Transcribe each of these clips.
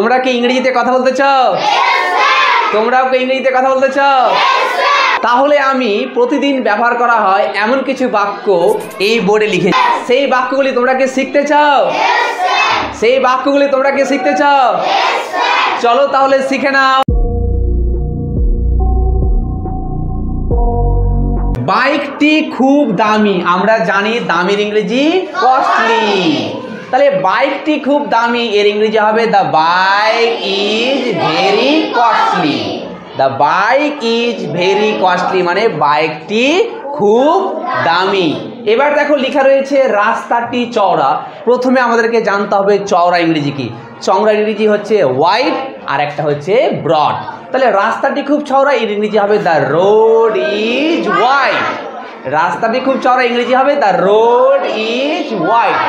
তোমরা কি ইংরেজিতে কথা বলতে চাও? তোমরাও কি ইংরেজিতে কথা বলতে চাও? তাহলে আমি প্রতিদিন ব্যবহার করা হয় এমন কিছু বাক্য এই বোর্ডে লিখে, সেই বাক্যগুলি তোমরা কি শিখতে চাও? সেই বাক্যগুলি তোমরা কি শিখতে চাও? চলো তাহলে শিখে নাও। বাইকটি খুব দামি। আমরা জানি দামির ইংরেজি কস্টলি। তাহলে বাইকটি খুব দামি, এর ইংরেজি হবে the bike is very costly. The bike is very costly মানে বাইকটি খুব দামি। এবার দেখো লেখা রয়েছে রাস্তাটি চওড়া। প্রথমে আমাদেরকে জানতে হবে চওড়া ইংরেজি কি। চওড়া ইংরেজি হচ্ছে ওয়াইড আর একটা হচ্ছে ব্রড। তাহলে রাস্তাটি খুব চওড়া, এর ইংরেজি হবে দ্য রোড ইজ ওয়াইড। রাস্তাটি খুব চওড়া ইংরেজি হবে দ্য রোড ইজ ওয়াইড।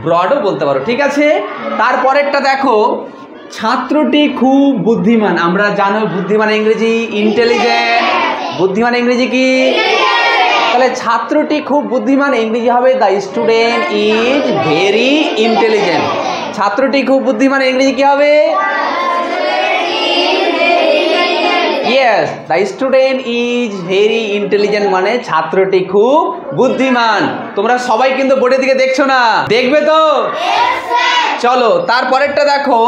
ব্রডও বলতে পারো, ঠিক আছে। তারপরেরটা দেখো ছাত্রটি খুব বুদ্ধিমান। আমরা জানো বুদ্ধিমান ইংরেজি ইন্টেলিজেন্ট। বুদ্ধিমান ইংরেজি কি? তাহলে ছাত্রটি খুব বুদ্ধিমান ইংরেজি হবে the student is very intelligent. ছাত্রটি খুব বুদ্ধিমান ইংরেজি কি হবে? Yes, the student is very intelligent মানে ছাত্রটি খুব বুদ্ধিমান। তোমরা সবাই কিন্তু বোর্ডের দিকে দেখছো না? দেখবে তো? চলো তারপরেরটা দেখো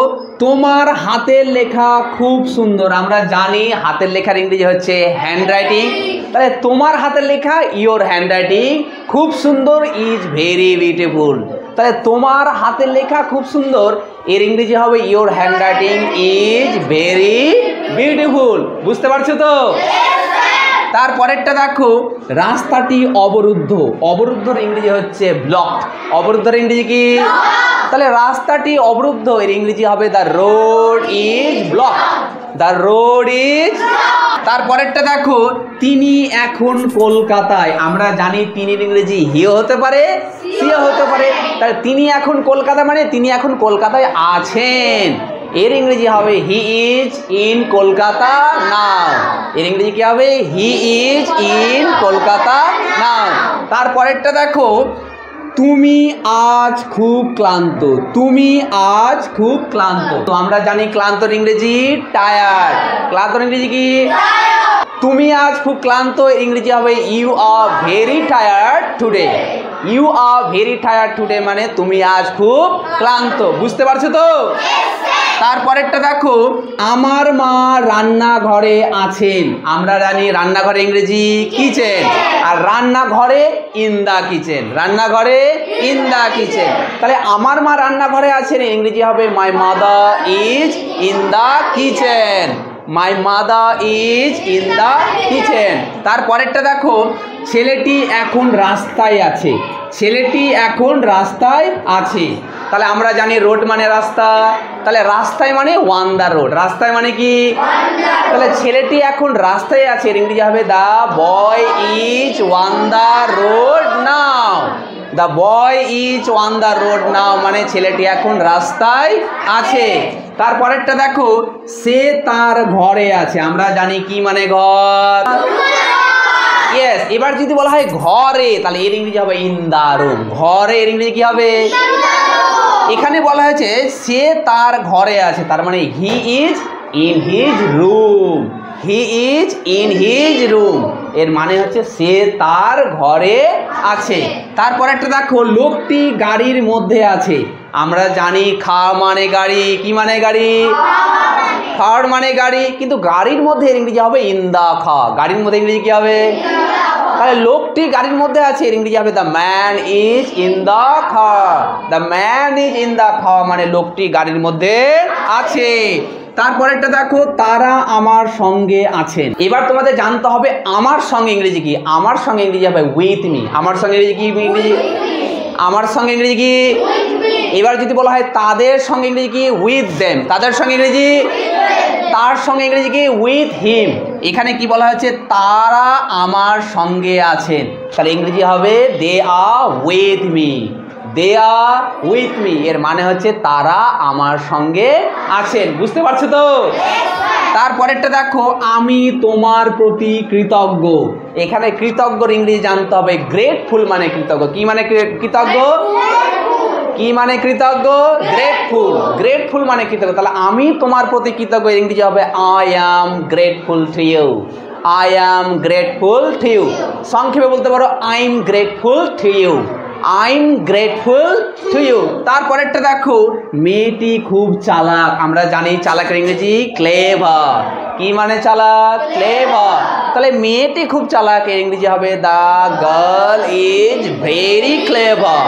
তোমার হাতের লেখা খুব সুন্দর। আমরা জানি হাতের লেখার ইংরেজি হচ্ছে হ্যান্ড রাইটিং। তাহলে তোমার হাতের লেখা ইয়োর হ্যান্ড রাইটিং খুব সুন্দর ইজ ভেরি বিউটিফুল। তাহলে তোমার হাতের লেখা খুব সুন্দর, এর ইংরেজি হবে your hand writing is very beautiful. বুঝতে পারছো তো? তারপরেরটা দেখো রাস্তাটি অবরুদ্ধ। অবরুদ্ধর ইংরেজি হচ্ছে ব্লক। অবরুদ্ধর ইংরেজি কি? তাহলে রাস্তাটি অবরুদ্ধ, এর ইংরেজি হবে the road is block. The road is. তারপরেরটা দেখো তিনি এখন কলকাতায়। আমরা জানি তিনির ইংরেজি হিও হতে পারে, সিও হতে পারে। তাহলে তিনি এখন কলকাতা মানে তিনি এখন কলকাতায় আছেন, এর ইংরেজি হবে হি ইজ ইন কলকাতা নাও। এর ইংরেজি কি হবে? হি ইজ ইন কলকাতা নাও। তারপরেরটা দেখো তুমি আজ খুব ক্লান্ত। তুমি আজ খুব ক্লান্ত। তো আমরা জানি ক্লান্তর ইংরেজি টায়ার্ড। ক্লান্তর ইংরেজি কি? তুমি আজ খুব ক্লান্ত, ইংরেজি হবে you are very tired today. You are very tired today মানে তুমি আজ খুব ক্লান্ত। বুঝতে পারছো তো? তারপরেরটা দেখো আমার মা রান্নাঘরে আছেন। আমরা জানি রান্নাঘরে ইংরেজি কিচেন, আর রান্নাঘরে ইন দা কিচেন। রান্নাঘরে ইন দা কিচেন। তাহলে আমার মা রান্নাঘরে আছেন, ইংরেজি হবে my mother is in the kitchen. My mother is in the kitchen. তারপরেরটা দেখো ছেলেটি এখন রাস্তায় আছে। ছেলেটি এখন রাস্তায় আছে। তাহলে আমরা জানি রোড মানে রাস্তা। তাহলে রাস্তায় মানে ওয়ান দা রোড। রাস্তায় মানে কি? তাহলে ছেলেটি এখন রাস্তায় আছে, ইংরেজি হবে the boy is on the road now. The boy is on the road now মানে ছেলেটি এখন রাস্তায় আছে। তারপরেরটা দেখো সে তার ঘরে আছে। আমরা জানি কি মানে ঘর। ইয়েস, এবার যদি বলা হয় ঘরে তাহলে এর ইংরেজি হবে ইন দা রুম। ঘরে এর ইংরেজি কি হবে? এখানে বলা হয়েছে সে তার ঘরে আছে, তার মানে he is in his room. He is in his room এর মানে হচ্ছে সে তার ঘরে আছে। তারপর একটা দেখো লোকটি গাড়ির মধ্যে আছে। আমরা জানি খা মানে গাড়ি। কি মানে গাড়ি? থার্ড মানে গাড়ি। কিন্তু গাড়ির মধ্যে ইংরেজি হবে ইন দা খা। গাড়ির মধ্যে ইংরেজি কি হবে? তাহলে লোকটি গাড়ির মধ্যে আছে, এর ইংরেজি হবে the man is in the car. The man is in the car মানে লোকটি গাড়ির মধ্যে আছে। তারপরেরটা দেখো তারা আমার সঙ্গে আছেন। এবার তোমাদের জানতে হবে আমার সঙ্গে ইংরেজি কি। আমার সঙ্গে ইংরেজি হবে উইথ মি। আমার সঙ্গে ইংরেজি কি? ইংরেজি আমার সঙ্গে ইংরেজি কি? এবার যদি বলা হয় তাদের সঙ্গে ইংরেজি কি? With them. তাদের সঙ্গে ইংরেজি তার সঙ্গে ইংরেজি কি? With him. এখানে কি বলা হয়েছে? তারা আমার সঙ্গে আছেন, তাহলে ইংরেজি হবে they are with me. They are with me এর মানে হচ্ছে তারা আমার সঙ্গে আছেন। বুঝতে পারছো তো? তারপরেরটা দেখো আমি তোমার প্রতি কৃতজ্ঞ। এখানে কৃতজ্ঞর ইংরেজি জানতে হবে গ্রেটফুল মানে কৃতজ্ঞ। কি মানে কৃতজ্ঞ? কি মানে কৃতজ্ঞ? গ্রেটফুল। গ্রেটফুল মানে কৃতজ্ঞ। তাহলে আমি তোমার প্রতি কৃতজ্ঞ, ইংরেজি হবে I am grateful to you. I am grateful to you. সংক্ষেপে বলতে পারো I am grateful to you. I am grateful to you. তারপরেরটা দেখো, মেয়েটি খুব চালাক। আমরা জানি চালাকের ইংরেজি ক্লেভার। কি মানে চালাক? ক্লেভার। তাহলে মেয়েটি খুব চালাক এর ইংরেজি হবে the girl is very clever.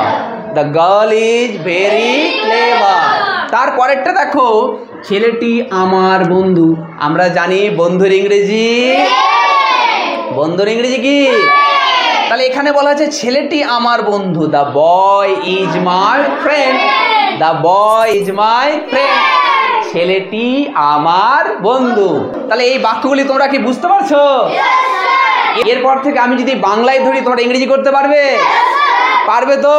The girl is very clever. তারপরেরটা দেখো, ছেলেটি আমার বন্ধু। আমরা জানি বন্ধুর ইংরেজি, বন্ধুর ইংরেজি কি? তাহলে এখানে বলা আছে ছেলেটি আমার বন্ধু। The boy is my friend. The boy is my friend. ছেলেটি আমার বন্ধু। তাহলে এই বাক্যগুলি তোমরা কি বুঝতে পারছো? এরপর থেকে আমি যদি বাংলায় ধরি তোমরা ইংরেজি করতে পারবে? পারবে তো?